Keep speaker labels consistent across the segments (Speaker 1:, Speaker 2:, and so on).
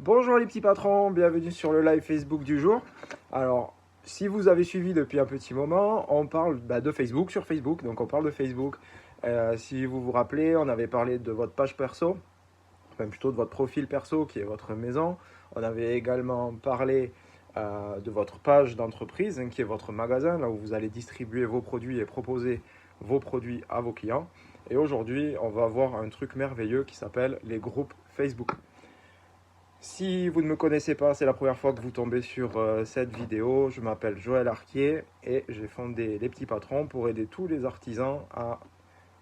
Speaker 1: Bonjour les petits patrons, bienvenue sur le live Facebook du jour. Alors, si vous avez suivi depuis un petit moment, on parle de Facebook sur Facebook, donc on parle de Facebook. Si vous vous rappelez, on avait parlé de votre page perso, enfin plutôt de votre profil perso qui est votre maison. On avait également parlé de votre page d'entreprise, qui est votre magasin, là où vous allez distribuer vos produits et proposer vos produits à vos clients. Et aujourd'hui, on va voir un truc merveilleux qui s'appelle les groupes Facebook. Si vous ne me connaissez pas, c'est la première fois que vous tombez sur cette vidéo. Je m'appelle Joël Arquier et j'ai fondé Les Petits Patrons pour aider tous les artisans à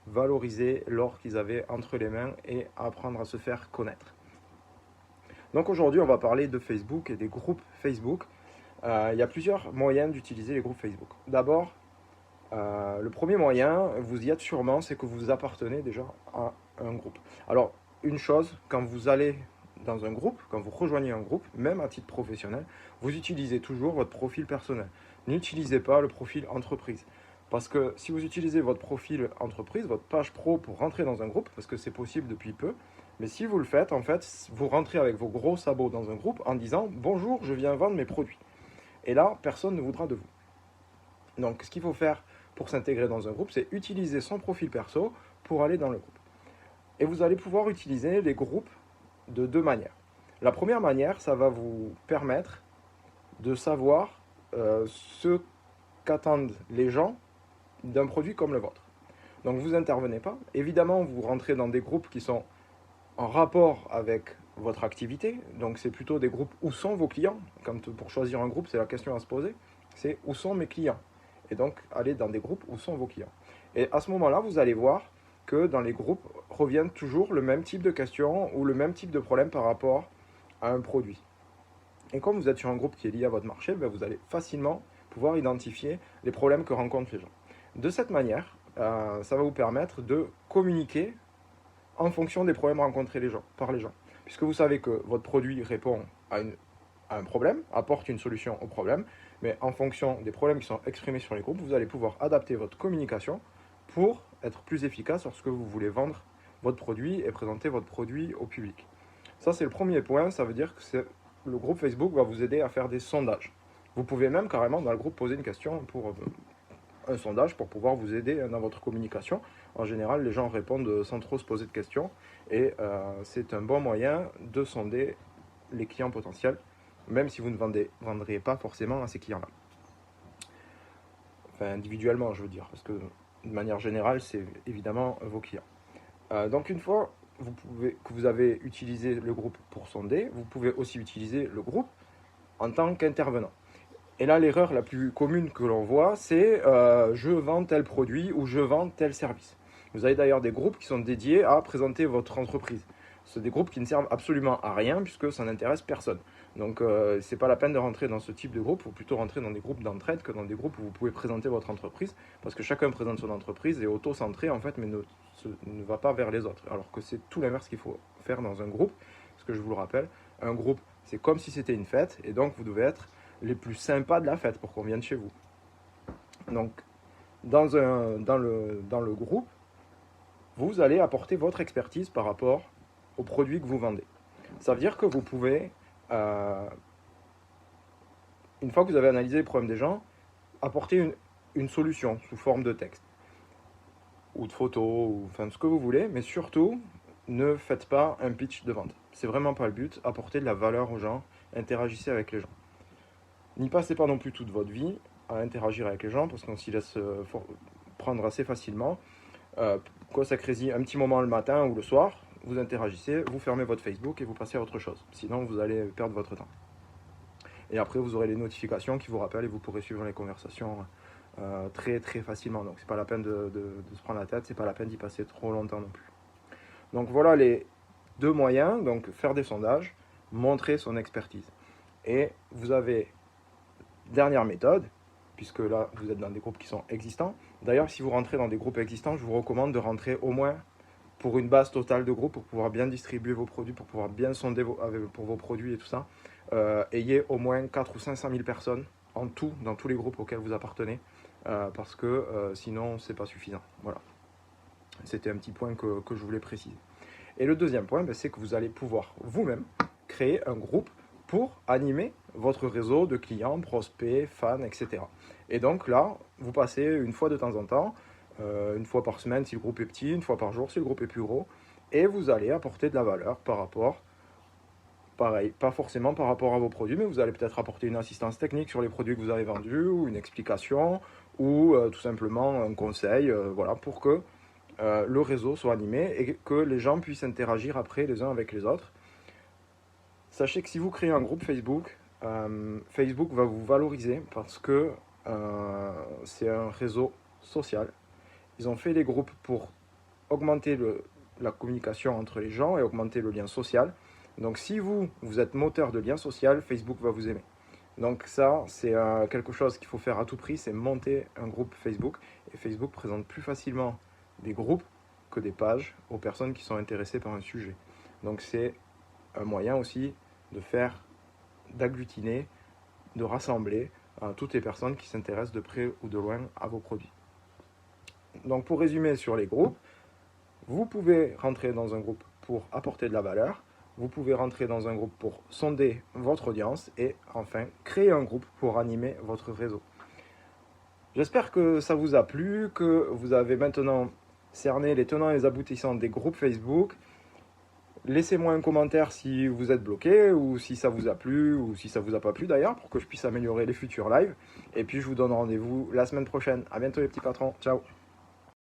Speaker 1: valoriser l'or qu'ils avaient entre les mains et à apprendre à se faire connaître. Donc aujourd'hui, on va parler de Facebook et des groupes Facebook. Il y a plusieurs moyens d'utiliser les groupes Facebook. D'abord, le premier moyen, vous y êtes sûrement, c'est que vous appartenez déjà à un groupe. Alors, une chose, quand vous allez dans un groupe, quand vous rejoignez un groupe, même à titre professionnel, vous utilisez toujours votre profil personnel. N'utilisez pas le profil entreprise. Parce que si vous utilisez votre profil entreprise, votre page pro pour rentrer dans un groupe, parce que c'est possible depuis peu, mais si vous le faites, en fait, vous rentrez avec vos gros sabots dans un groupe en disant « Bonjour, je viens vendre mes produits ». Et là, personne ne voudra de vous. Donc, ce qu'il faut faire pour s'intégrer dans un groupe, c'est utiliser son profil perso pour aller dans le groupe. Et vous allez pouvoir utiliser les groupes de deux manières. La première manière, ça va vous permettre de savoir ce qu'attendent les gens d'un produit comme le vôtre. Donc vous n'intervenez pas. Évidemment, vous rentrez dans des groupes qui sont en rapport avec votre activité. Donc c'est plutôt des groupes où sont vos clients. Pour choisir un groupe, c'est la question à se poser. C'est où sont mes clients. Et donc aller dans des groupes où sont vos clients. Et à ce moment-là, vous allez voir que dans les groupes reviennent toujours le même type de questions ou le même type de problème par rapport à un produit. Et comme vous êtes sur un groupe qui est lié à votre marché, vous allez facilement pouvoir identifier les problèmes que rencontrent les gens. De cette manière, ça va vous permettre de communiquer en fonction des problèmes rencontrés par les gens. Puisque vous savez que votre produit répond à un problème, apporte une solution au problème, mais en fonction des problèmes qui sont exprimés sur les groupes, vous allez pouvoir adapter votre communication pour être plus efficace lorsque vous voulez vendre votre produit et présenter votre produit au public. Ça, c'est le premier point. Ça veut dire que le groupe Facebook va vous aider à faire des sondages. Vous pouvez même carrément dans le groupe poser une question pour un sondage pour pouvoir vous aider dans votre communication. En général, les gens répondent sans trop se poser de questions et c'est un bon moyen de sonder les clients potentiels, même si vous ne vendriez pas forcément à ces clients-là. Enfin, individuellement, je veux dire, parce que de manière générale, c'est évidemment vos clients. Donc une fois que vous avez utilisé le groupe pour sonder, vous pouvez aussi utiliser le groupe en tant qu'intervenant. Et là, l'erreur la plus commune que l'on voit, c'est je vends tel produit ou je vends tel service. Vous avez d'ailleurs des groupes qui sont dédiés à présenter votre entreprise. C'est des groupes qui ne servent absolument à rien puisque ça n'intéresse personne. Donc, ce n'est pas la peine de rentrer dans ce type de groupe. Il faut plutôt rentrer dans des groupes d'entraide que dans des groupes où vous pouvez présenter votre entreprise parce que chacun présente son entreprise et auto-centré en fait, mais ne va pas vers les autres. Alors que c'est tout l'inverse qu'il faut faire dans un groupe. Parce que je vous le rappelle, un groupe, c'est comme si c'était une fête et donc vous devez être les plus sympas de la fête pour qu'on vienne chez vous. Donc, dans le groupe, vous allez apporter votre expertise par rapport aux produits que vous vendez. Ça veut dire que vous pouvez, une fois que vous avez analysé les problèmes des gens, apporter une solution sous forme de texte ou de photos, ou enfin ce que vous voulez, mais surtout, ne faites pas un pitch de vente. C'est vraiment pas le but. Apportez de la valeur aux gens, interagissez avec les gens. N'y passez pas non plus toute votre vie à interagir avec les gens parce qu'on s'y laisse prendre assez facilement. Consacrez-y un petit moment le matin ou le soir, vous interagissez, vous fermez votre Facebook et vous passez à autre chose. Sinon, vous allez perdre votre temps. Et après, vous aurez les notifications qui vous rappellent et vous pourrez suivre les conversations très très facilement. Donc, c'est pas la peine de se prendre la tête, c'est pas la peine d'y passer trop longtemps non plus. Donc, voilà les deux moyens. Donc, faire des sondages, montrer son expertise. Et vous avez dernière méthode, puisque là vous êtes dans des groupes qui sont existants. D'ailleurs, si vous rentrez dans des groupes existants, je vous recommande de rentrer au moins pour une base totale de groupe pour pouvoir bien distribuer vos produits, pour pouvoir bien sonder pour vos produits et tout ça. Ayez au moins 4 ou 500 000 personnes en tout dans tous les groupes auxquels vous appartenez, parce que sinon c'est pas suffisant. Voilà. C'était un petit point que je voulais préciser. Et le deuxième point, c'est que vous allez pouvoir vous-même créer un groupe pour animer votre réseau de clients, prospects, fans, etc. Et donc là, vous passez une fois de temps en temps, une fois par semaine si le groupe est petit, une fois par jour si le groupe est plus gros, et vous allez apporter de la valeur par rapport, pareil, pas forcément par rapport à vos produits, mais vous allez peut-être apporter une assistance technique sur les produits que vous avez vendus, ou une explication, ou tout simplement un conseil, voilà, pour que le réseau soit animé et que les gens puissent interagir après les uns avec les autres. Sachez que si vous créez un groupe Facebook, Facebook va vous valoriser parce que c'est un réseau social. Ils ont fait les groupes pour augmenter la communication entre les gens et augmenter le lien social. Donc si vous êtes moteur de lien social, Facebook va vous aimer. Donc ça, c'est quelque chose qu'il faut faire à tout prix, c'est monter un groupe Facebook. Et Facebook présente plus facilement des groupes que des pages aux personnes qui sont intéressées par un sujet. Donc c'est un moyen aussi d'agglutiner, de rassembler toutes les personnes qui s'intéressent de près ou de loin à vos produits. Donc pour résumer sur les groupes, vous pouvez rentrer dans un groupe pour apporter de la valeur, vous pouvez rentrer dans un groupe pour sonder votre audience et enfin créer un groupe pour animer votre réseau. J'espère que ça vous a plu, que vous avez maintenant cerné les tenants et les aboutissants des groupes Facebook. Laissez-moi un commentaire si vous êtes bloqué ou si ça vous a plu ou si ça vous a pas plu d'ailleurs pour que je puisse améliorer les futurs lives. Et puis je vous donne rendez-vous la semaine prochaine. À bientôt les petits patrons. Ciao.